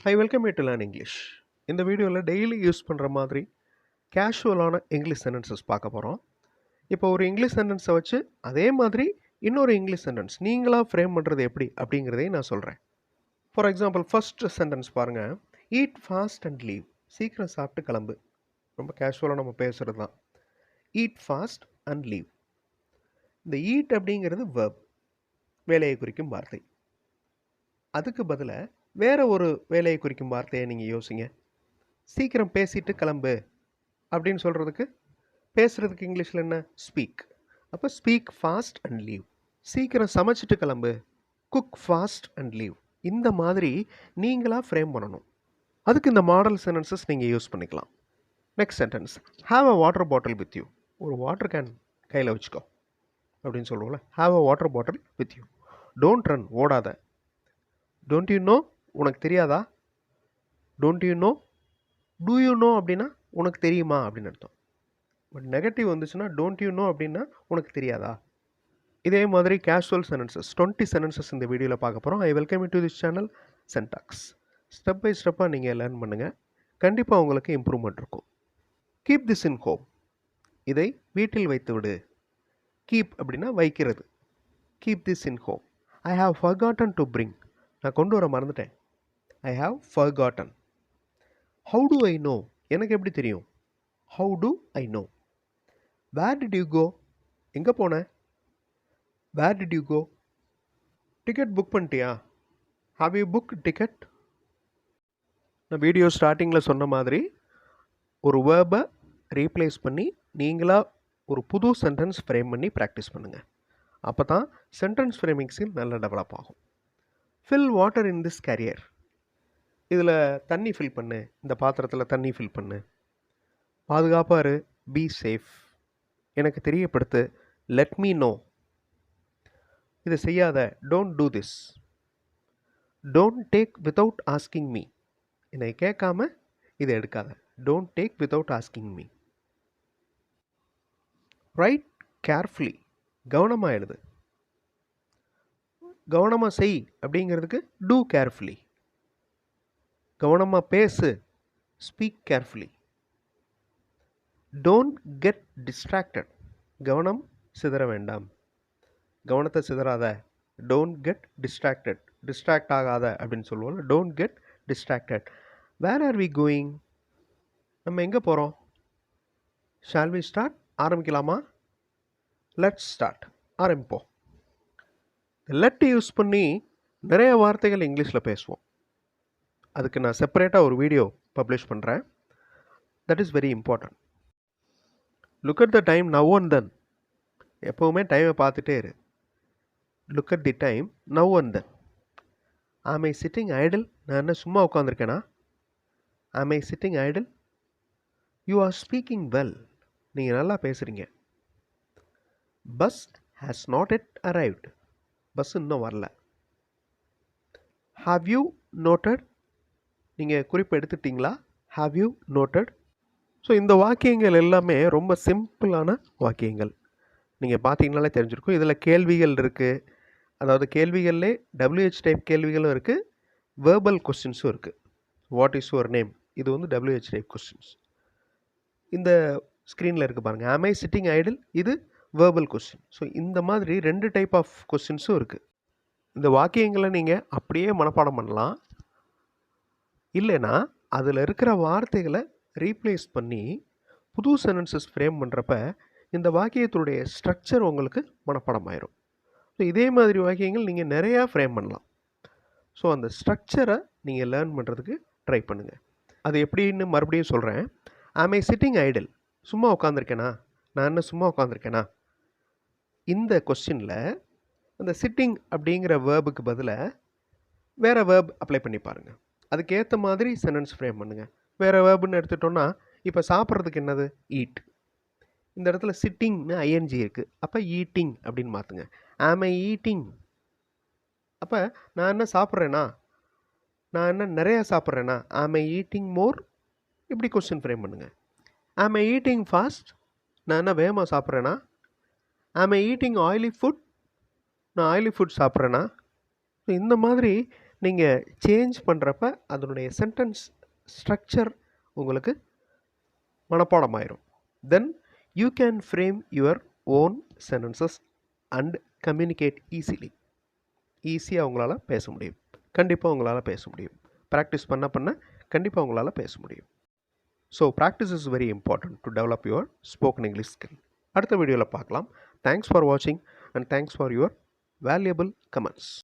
I welcome you to Learn English. இந்த வீடியோவில் daily use பண்ணுற மாதிரி கேஷுவலான இங்கிலீஷ் சென்டென்சஸ் பார்க்க போகிறோம். இப்போ ஒரு இங்கிலீஷ் சென்டென்ஸை வச்சு அதே மாதிரி இன்னொரு இங்கிலீஷ் சென்டென்ஸ் நீங்களாக ஃப்ரேம் பண்ணுறது எப்படி அப்படிங்கிறதையும் நான் சொல்கிறேன். ஃபார் எக்ஸாம்பிள் ஃபர்ஸ்ட் சென்டென்ஸ் பாருங்கள். Eat fast and leave. சீக்கிரம் சாப்பிட்டு கிளம்பு. ரொம்ப கேஷுவலாக நம்ம பேசுகிறது தான். Eat fast and leave. இந்த ஈட் அப்படிங்கிறது வெர்ப், வேலையை குறிக்கும் வார்த்தை. அதுக்கு பதிலாக வேறு ஒரு வேலையை குறிக்கும் வார்த்தையை நீங்கள் யோசிங்க. சீக்கிரம் பேசிட்டு கிளம்பு அப்படின்னு சொல்கிறதுக்கு பேசுகிறதுக்கு இங்கிலீஷில் என்ன? ஸ்பீக். அப்போ ஸ்பீக் ஃபாஸ்ட் அண்ட் லீவ். சீக்கிரம் சமைச்சிட்டு கிளம்பு, குக் ஃபாஸ்ட் அண்ட் லீவ். இந்த மாதிரி நீங்களாக ஃப்ரேம் பண்ணணும். அதுக்கு இந்த மாடல் சென்டென்சஸ் நீங்கள் யூஸ் பண்ணிக்கலாம். Next sentence, have a water bottle with you. ஒரு வாட்டர் கேன் கையில் வச்சுக்கோ அப்படின்னு சொல்லுவோம்ல. Have a water bottle with you. Don't run, ஓடாத. டோன்ட் யூ நோ, உனக்கு தெரியாதா? Don't you know, do you know அப்படின்னா உனக்கு தெரியுமா அப்படின்னு அர்த்தம். பட் நெகட்டிவ் வந்துச்சுன்னா டோன்ட் யூ நோ அப்படின்னா உனக்கு தெரியாதா. இதே மாதிரி கேஷுவல் சென்டென்சஸ் 20 சென்டென்சஸ் இந்த வீடியோவில் பார்க்க போகிறோம். I welcome you to this channel Sentax. Step by ஸ்டெப்பாக நீங்கள் லேர்ன் பண்ணுங்கள். கண்டிப்பாக உங்களுக்கு இம்ப்ரூவ்மெண்ட் இருக்கும். Keep this in home. இதை வீட்டில் வைத்து விடு. கீப் அப்படின்னா வைக்கிறது. Keep this in home. I have forgotten to bring. நான் கொண்டு வர மறந்துட்டேன். I have forgotten. How do I know. எனக்கு எப்படி தெரியும்? How do I know. Where did you go. எங்கே போன? Where did you go. Ticket book பண்ணிட்டியா? Have you book ticket. நான் வீடியோ ஸ்டார்டிங்கில் சொன்ன மாதிரி ஒரு வேர்பை ரீப்ளேஸ் பண்ணி நீங்களாக ஒரு புது சென்டென்ஸ் ஃப்ரேம் பண்ணி ப்ராக்டிஸ் பண்ணுங்கள். அப்போ தான் சென்டென்ஸ் ஃப்ரேமிங் ஸ்கில் நல்லா டெவலப் ஆகும். Fill water in this carrier. இதில் தண்ணி ஃபில் பண்ணு, இந்த பாத்திரத்தில் தண்ணி ஃபில் பண்ணு. பாதுகாப்பாக இரு, பி சேஃப். எனக்கு தெரியப்படுத்து, லெட் மீ நோ. இதை செய்யாத, don't do this. Don't take without asking me. என்னை கேட்காம இதை எடுக்காத. Don't take without asking me. Write carefully. கவனமாக எழுது. கவனமாக செய் அப்படிங்கிறதுக்கு டூ கேர்ஃபுல்லி. கவனமாக பேசு, speak carefully. Don't get distracted. கவனம் சிதற வேண்டாம். கவனத்தை சிதறாத. Don't get distracted. டிஸ்ட்ராக்ட் ஆகாத அப்படின்னு சொல்லுவோம். Don't get distracted. Where are we going. நம்ம எங்கே போகிறோம்? Shall we start. ஆரம்பிக்கலாமா? Let's start. ஆரம்பிப்போம். லெட் யூஸ் பண்ணி நிறைய வார்த்தைகள் இங்கிலீஷில் பேசுவோம். அதுக்கு நான் செப்பரேட்டாக ஒரு வீடியோ பப்ளிஷ் பண்ணுறேன். That is very important. Look at the time now and then. எப்போவுமே டைமை பார்த்துட்டே இரு. Look at the time now and then. Am I sitting idle. நான் என்ன சும்மா உட்காந்துருக்கேனா? Am I sitting idle. You are speaking well. நீங்கள் நல்லா பேசுகிறீங்க. Bus has not yet arrived. Bus இன்னும் வரல. Have you noted. நீங்கள் குறிப்பு எடுத்துட்டிங்களா? Have you noted. ஸோ இந்த வாக்கியங்கள் எல்லாமே ரொம்ப சிம்பிளான வாக்கியங்கள். நீங்கள் பார்த்தீங்கனாலே தெரிஞ்சிருக்கும். இதில் கேள்விகள் இருக்குது. அதாவது கேள்விகள்லே WH டைப் கேள்விகளும் இருக்குது, வேர்பல் கொஸ்டின்ஸும் இருக்குது. வாட் இஸ் யுவர் நேம், இது வந்து WH டைப் கொஸ்டின்ஸ். இந்த ஸ்க்ரீனில் இருக்குது பாருங்கள். ஆம் ஐ சிட்டிங் ஐடில், இது வேர்பல் கொஸ்டின். ஸோ இந்த மாதிரி 2 டைப் ஆஃப் கொஸ்டின்ஸும் இருக்குது. இந்த வாக்கியங்களை நீங்கள் அப்படியே மனப்பாடம் பண்ணலாம். இல்லைன்னா அதில் இருக்கிற வார்த்தைகளை ரீப்ளேஸ் பண்ணி புது சென்டென்சஸ் ஃப்ரேம் பண்ணுறப்ப இந்த வாக்கியத்துடைய ஸ்ட்ரக்சர் உங்களுக்கு மனப்பாடம் ஆயிரும். ஸோ இதே மாதிரி வாக்கியங்கள் நீங்கள் நிறையா ஃப்ரேம் பண்ணலாம். ஸோ அந்த ஸ்ட்ரக்சரை நீங்கள் லேர்ன் பண்ணுறதுக்கு ட்ரை பண்ணுங்கள். அது எப்படின்னு மறுபடியும் சொல்கிறேன். ஆம் ஐ சிட்டிங் ஐடில். சும்மா உட்காந்துருக்கேனா? நான் என்ன சும்மா உட்காந்துருக்கேனா? இந்த கொஸ்டினில் அந்த சிட்டிங் அப்படிங்கிற வேர்புக்கு பதிலாக வேறு வேர்ப் அப்ளை பண்ணி பாருங்கள். அதுக்கேற்ற மாதிரி சென்டென்ஸ் ஃப்ரேம் பண்ணுங்கள். வேறு வேர்புன்னு எடுத்துட்டோன்னா, இப்போ சாப்பிட்றதுக்கு என்னது? ஈட். இந்த இடத்துல சிட்டிங்னு ஐஎன்ஜி இருக்குது. அப்போ ஈட்டிங் அப்படின்னு மாற்றுங்க. ஆம் ஐ ஈட்டிங். அப்போ நான் என்ன சாப்பிட்றேன்னா? நான் என்ன நிறையா சாப்பிட்றேன்னா? ஆம் ஐ ஈட்டிங் மோர். இப்படி கொஸ்டின் ஃப்ரேம் பண்ணுங்கள். ஆம் ஐ ஈட்டிங் ஃபாஸ்ட். நான் என்ன வேகமாக சாப்பிட்றேன்னா? Am I eating oily food. நான் ஆயிலி ஃபுட் சாப்பிட்றேன்னா? இந்த மாதிரி நீங்கள் சேஞ்ச் பண்ணுறப்ப அதனுடைய சென்டென்ஸ் ஸ்ட்ரக்சர் உங்களுக்கு மனப்பாடமாயிரும். Then you can frame your own sentences and communicate easily. ஈஸியாக உங்களால் பேச முடியும். கண்டிப்பாக உங்களால் பேச முடியும். ப்ராக்டிஸ் பண்ண கண்டிப்பாக உங்களால் பேச முடியும். So practice is very important to develop your spoken English skill. அடுத்த வீடியோவில் பார்க்கலாம். தேங்க்ஸ் ஃபார் வாட்சிங் and thanks for your valuable comments.